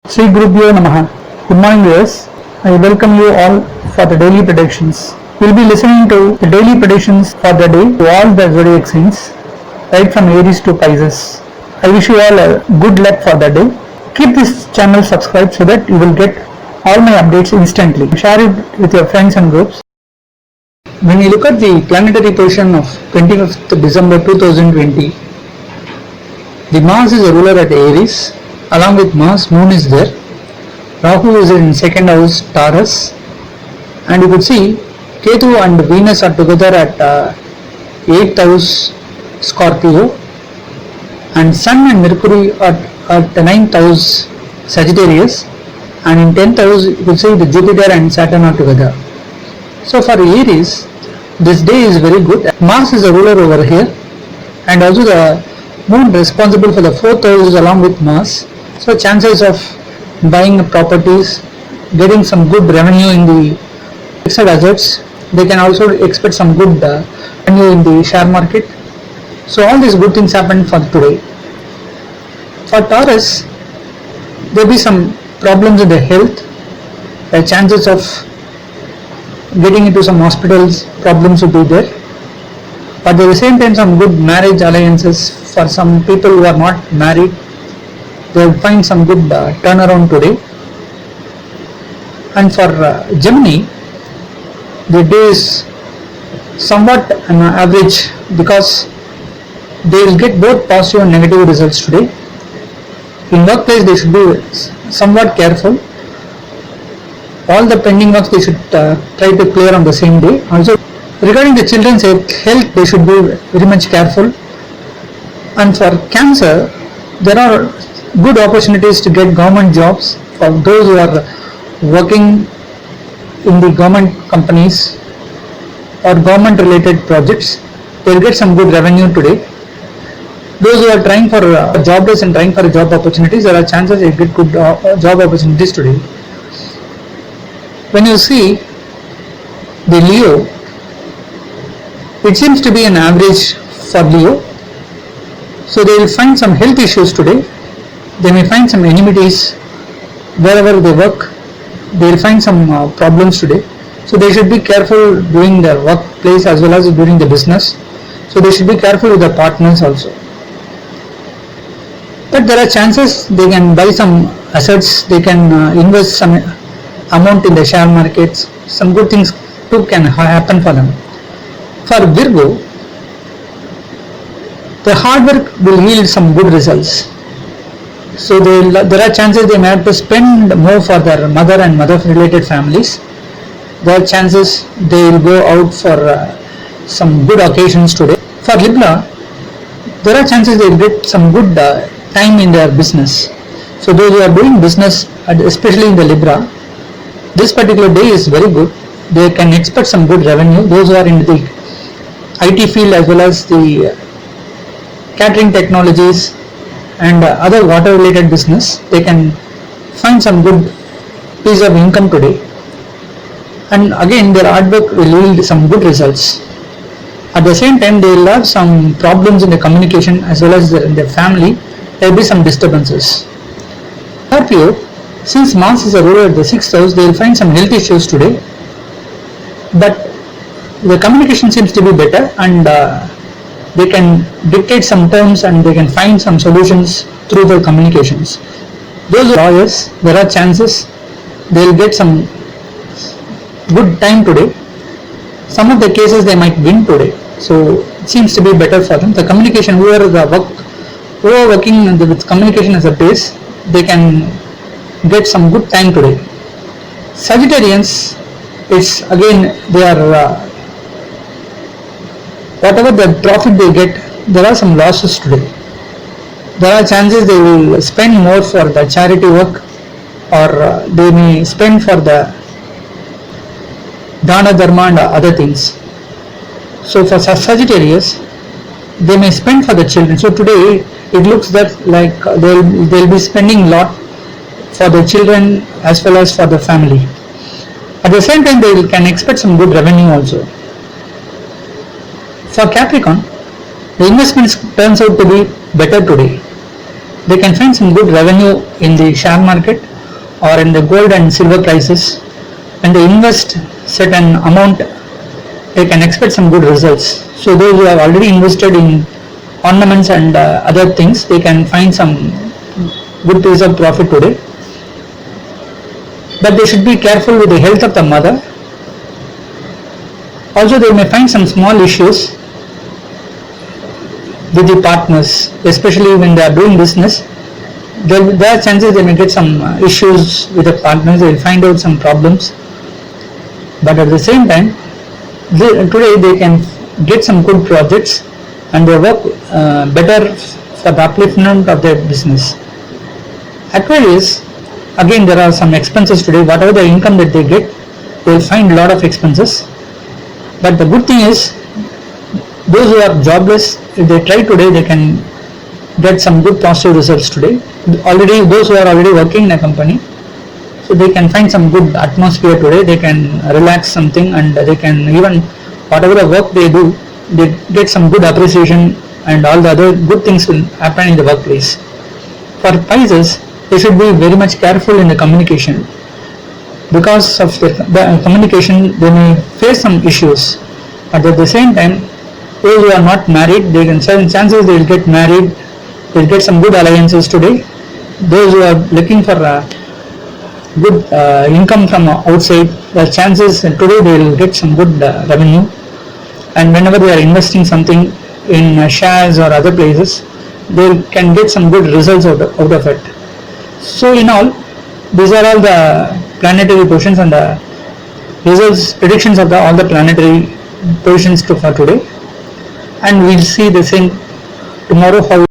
Sri Gurubhyo Namaha. Good morning viewers. I welcome you all for the daily predictions. We will be listening to the daily predictions for the day to all the zodiac signs, right from Aries to Pisces. I wish you all a good luck for the day. Keep this channel subscribed so that you will get all my updates instantly. Share it with your friends and groups. When you look at the planetary position of 25th December 2020, the Mars is a ruler at Aries. Along with Mars, Moon is there. Rahu is in second house Taurus, and you could see Ketu and Venus are together at 8th house Scorpio, and Sun and Mercury are at the 9th house Sagittarius, and in 10th house you could see the Jupiter and Saturn are together. So for Aries, this day is very good. Mars is a ruler over here, and also the Moon responsible for the 4th house along with Mars. So chances of buying properties, getting some good revenue in the fixed assets, they can also expect some good revenue in the share market. So all these good things happen for today. For Taurus, there will be some problems in the health. The chances of getting into some hospitals problems will be there. But at the same time, some good marriage alliances for some people who are not married, they will find some good turnaround today. And for Gemini, the day is somewhat an average because they will get both positive and negative results today. In workplace, they should be somewhat careful. All the pending works they should try to clear on the same day. Also, regarding the children's health, they should be very much careful. And for Cancer, there are good opportunities to get government jobs for those who are working in the government companies or government related projects. They will get some good revenue today. Those who are trying for jobless and trying for job opportunities, there are chances they get good job opportunities today. When you see the Leo, it seems to be an average for Leo. So they will find some health issues today. They may find some enmities wherever they work. They will find some problems today. So they should be careful during their workplace as well as during the business. So they should be careful with their partners also. But there are chances they can buy some assets. They can invest some amount in the share markets. Some good things too can happen for them. For Virgo, the hard work will yield some good results. So there are chances they may have to spend more for their mother and mother related families. There are chances they will go out for some good occasions today. For Libra, there are chances they will get some good time in their business. So those who are doing business, especially in the Libra, this particular day is very good. They can expect some good revenue. Those who are in the IT field as well as the catering technologies and other water related business, they can find some good piece of income today. And again, their hard work will yield some good results. At the same time, they will have some problems in the communication as well as in their family. There will be some disturbances. Scorpio, since Mars is a ruler at the 6th house, they will find some health issues today. But the communication seems to be better, and they can dictate some terms and they can find some solutions through the communications. Those lawyers, there are chances they will get some good time today. Some of the cases they might win today. So it seems to be better for them. The communication, who are working with communication as a base, they can get some good time today. Sagittarians, it's again they are whatever the profit they get, there are some losses today. There are chances they will spend more for the charity work, or they may spend for the dana dharma and other things. So for Sagittarius, they may spend for the children. So today it looks that like they'll be spending a lot for the children as well as for the family. At the same time, they can expect some good revenue also. For Capricorn, the investments turns out to be better today. They can find some good revenue in the share market or in the gold and silver prices, when they invest certain amount, they can expect some good results. So those who have already invested in ornaments and other things, they can find some good piece of profit today. But they should be careful with the health of the mother. Also, they may find some small issues with the partners, especially when they are doing business. There are chances they may get some issues with the partners, they will find out some problems. But at the same time, today they can get some good projects and they work better for the upliftment of their business. Aquarius, again there are some expenses today. Whatever the income that they get, they will find a lot of expenses. But the good thing is, those who are jobless, if they try today, they can get some good positive results today. Already, those who are already working in a company, so they can find some good atmosphere today. They can relax something, and they can even, whatever the work they do, they get some good appreciation, and all the other good things will happen in the workplace. For Pisces, they should be very much careful in the communication. Because of the communication, they may face some issues. But at the same time, those who are not married, they can certain chances they will get married, they will get some good alliances today. Those who are looking for good income from outside, the chances today they will get some good revenue. And whenever they are investing something in shares or other places, they can get some good results out of it. So in all, these are all the planetary positions and the results, predictions of all the planetary positions for today. And we'll see the same tomorrow how